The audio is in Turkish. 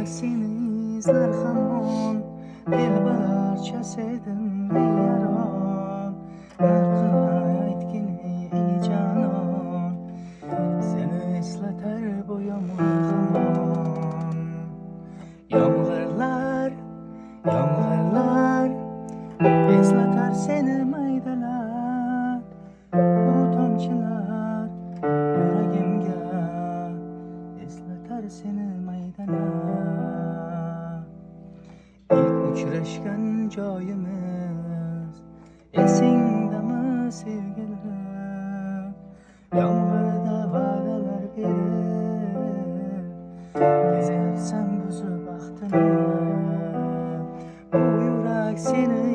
yurak seni izler hamon, dilbarçası edim yaron. Nargına aytgini ey canon, seni esleter bu yağmur hamon. Yağmurlar, yağmurlar, esleter seni maydalar. Bu tomchilar yuragimga esleter seni maydalar. İlk uçrashgan joyimiz esingdami sevgilim? Yomg'irda va'dalar berib kezyapsan buzib baxtini. Bu yurak seni